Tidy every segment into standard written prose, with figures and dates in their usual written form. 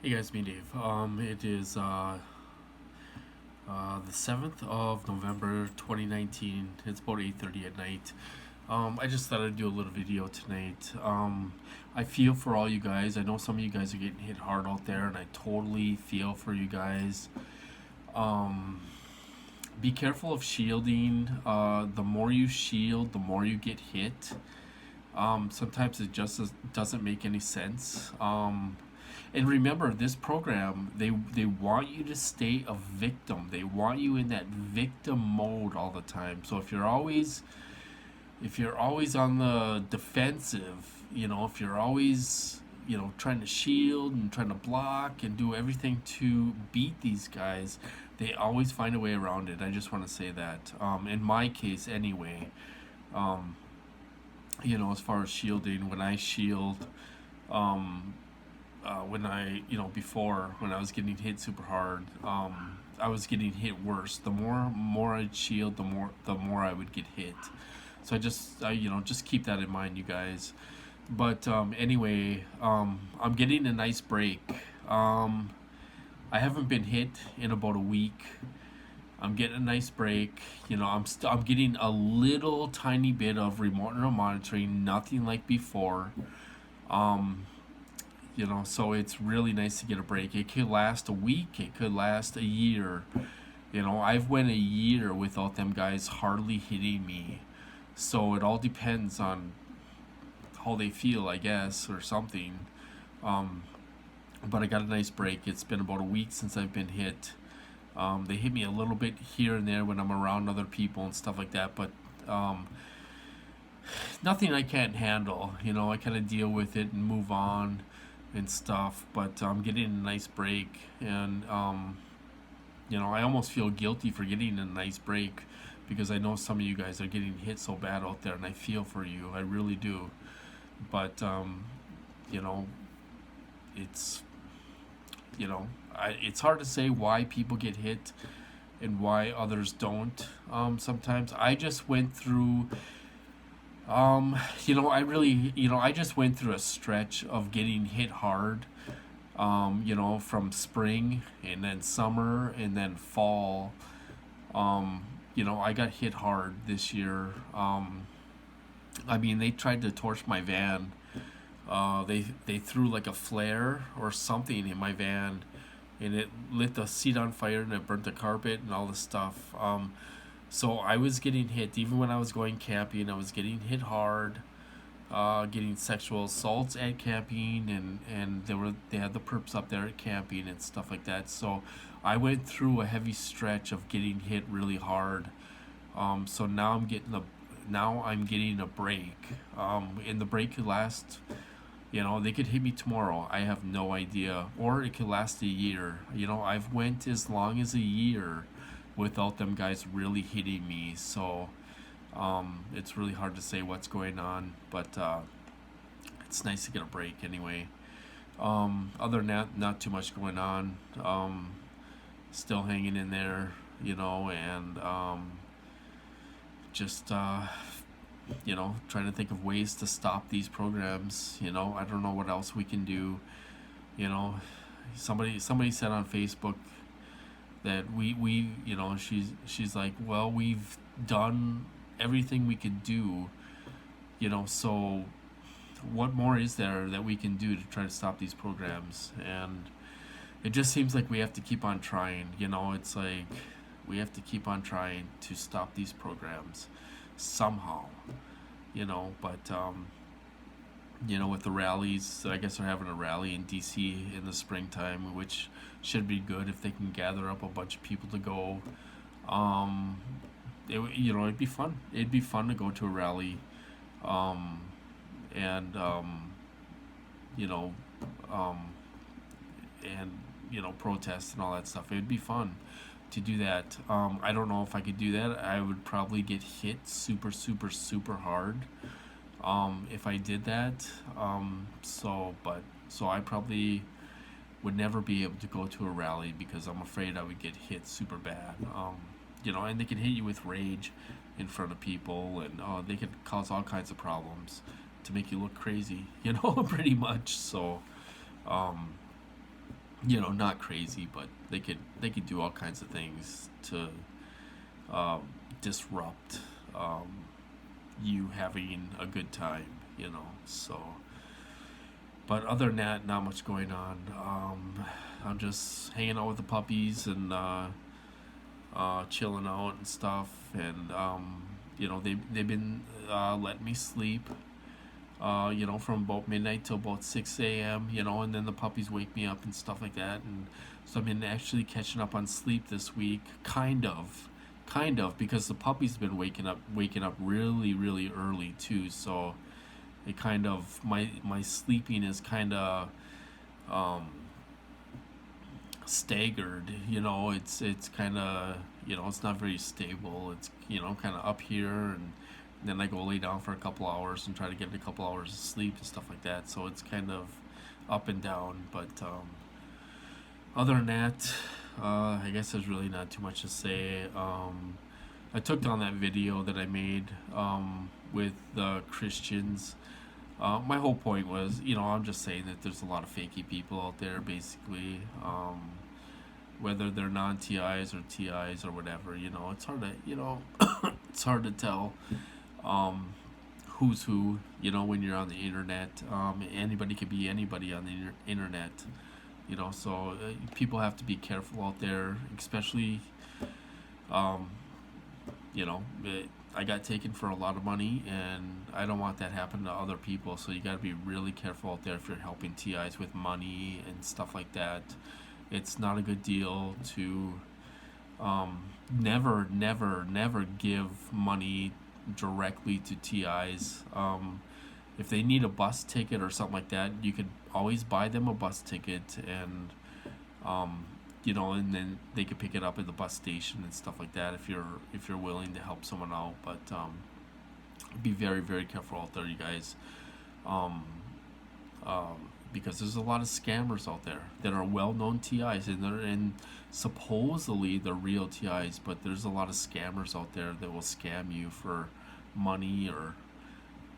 Hey guys, me Dave. It is the 7th of November 2019. It's about 8:30 at night. I just thought I'd do a little video tonight. I feel for all you guys. I know some of you guys are getting hit hard out there, and I totally feel for you guys. Um, be careful of shielding. The more you shield, the more you get hit. Sometimes it just doesn't make any sense. And remember, this program, they want you to stay a victim. They want you in that victim mode all the time. So if you're always on the defensive, if you're always trying to shield and trying to block and do everything to beat these guys, they always find a way around it. I just want to say that. In my case, anyway. Um, as far as shielding, when I shield, um, when before when I was getting hit super hard, I was getting hit worse. The more I'd shield, the more I would get hit. So just keep that in mind, you guys. But anyway, I'm getting a nice break. Um, I haven't been hit in about a week. I'm getting a nice break. I'm getting a little tiny bit of remote neural monitoring, nothing like before. Um, so it's really nice to get a break. It could last a week. It could last a year. I've went a year without them guys hardly hitting me. So it all depends on how they feel, I guess, or something. Um, but I got a nice break. It's been about a week since I've been hit. They hit me a little bit here and there when I'm around other people and stuff like that, but um, nothing I can't handle. I kind of deal with it and move on and stuff. But I'm getting a nice break, and I almost feel guilty for getting a nice break because I know some of you guys are getting hit so bad out there, and I feel for you. I really do. But you know, it's it's hard to say why people get hit and why others don't. Sometimes I just went through. I just went through a stretch of getting hit hard. From spring and then summer and then fall. Um, I got hit hard this year. I mean, they tried to torch my van. They threw like a flare or something in my van, and it lit the seat on fire and it burnt the carpet and all this stuff. So I was getting hit even when I was going camping. I was getting hit hard, getting sexual assaults at camping, and they had the perps up there at camping and stuff like that. So I went through a heavy stretch of getting hit really hard. So now I'm getting a break. And the break could last. They could hit me tomorrow. I have no idea, or it could last a year. I've went as long as a year without them guys really hitting me. So it's really hard to say what's going on, but it's nice to get a break anyway. Other than that, not too much going on. Still hanging in there, and just trying to think of ways to stop these programs. I don't know what else we can do. You know, somebody said on Facebook that she's like, well, we've done everything we could do. So what more is there that we can do to try to stop these programs? And it just seems like we have to keep on trying. It's like we have to keep on trying to stop these programs somehow. But with the rallies, I guess they're having a rally in DC in the springtime, which should be good if they can gather up a bunch of people to go. Um, it'd be fun. It'd be fun to go to a rally, um, and you know, um, and protest and all that stuff. It'd be fun to do that. I don't know if I could do that. I would probably get hit super, super, super hard if I did that. So I probably would never be able to go to a rally because I'm afraid I would get hit super bad. And they can hit you with rage in front of people, and they can cause all kinds of problems to make you look crazy. Pretty much. So, um, not crazy, but they could do all kinds of things to um, disrupt you having a good time. So, but other than that, not much going on. I'm just hanging out with the puppies and chilling out and stuff, and they've been letting me sleep. From about midnight till about 6 a.m. And then the puppies wake me up and stuff like that, and so I've been actually catching up on sleep this week, kind of, because the puppies been waking up really, really early too. So it kind of my sleeping is kind of um, staggered. It's kind of it's not very stable. It's kind of up here, and then I go lay down for a couple hours and try to get a couple hours of sleep and stuff like that. So it's kind of up and down. But other than that, I guess there's really not too much to say. I took down that video that I made with the Christians. My whole point was, I'm just saying that there's a lot of fakey people out there, basically. Whether they're non-TIs or TIs or whatever, it's hard to, it's hard to tell um, who's who, when you're on the internet. Anybody could be anybody on the internet, so people have to be careful out there, especially, um, I got taken for a lot of money, and I don't want that happen to other people. So you got to be really careful out there if you're helping TIs with money and stuff like that. It's not a good deal to never, never, never give money directly to TIs. If they need a bus ticket or something like that, you could always buy them a bus ticket, um, and then they could pick it up at the bus station and stuff like that if you're willing to help someone out. But be very, very careful out there, you guys. Um, because there's a lot of scammers out there that are well-known TIs, and supposedly they're real TIs, but there's a lot of scammers out there that will scam you for money or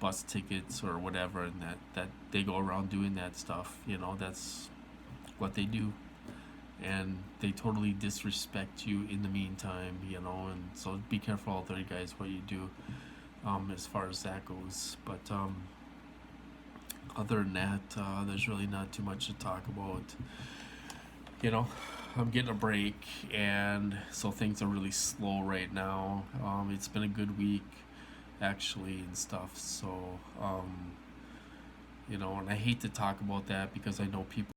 bus tickets or whatever, and that they go around doing that stuff. That's what they do, and they totally disrespect you in the meantime. And so be careful out there, you guys, what you do as far as that goes. But other than that, there's really not too much to talk about. You know, I'm getting a break, and so things are really slow right now. It's been a good week, actually, and stuff. So, and I hate to talk about that because I know people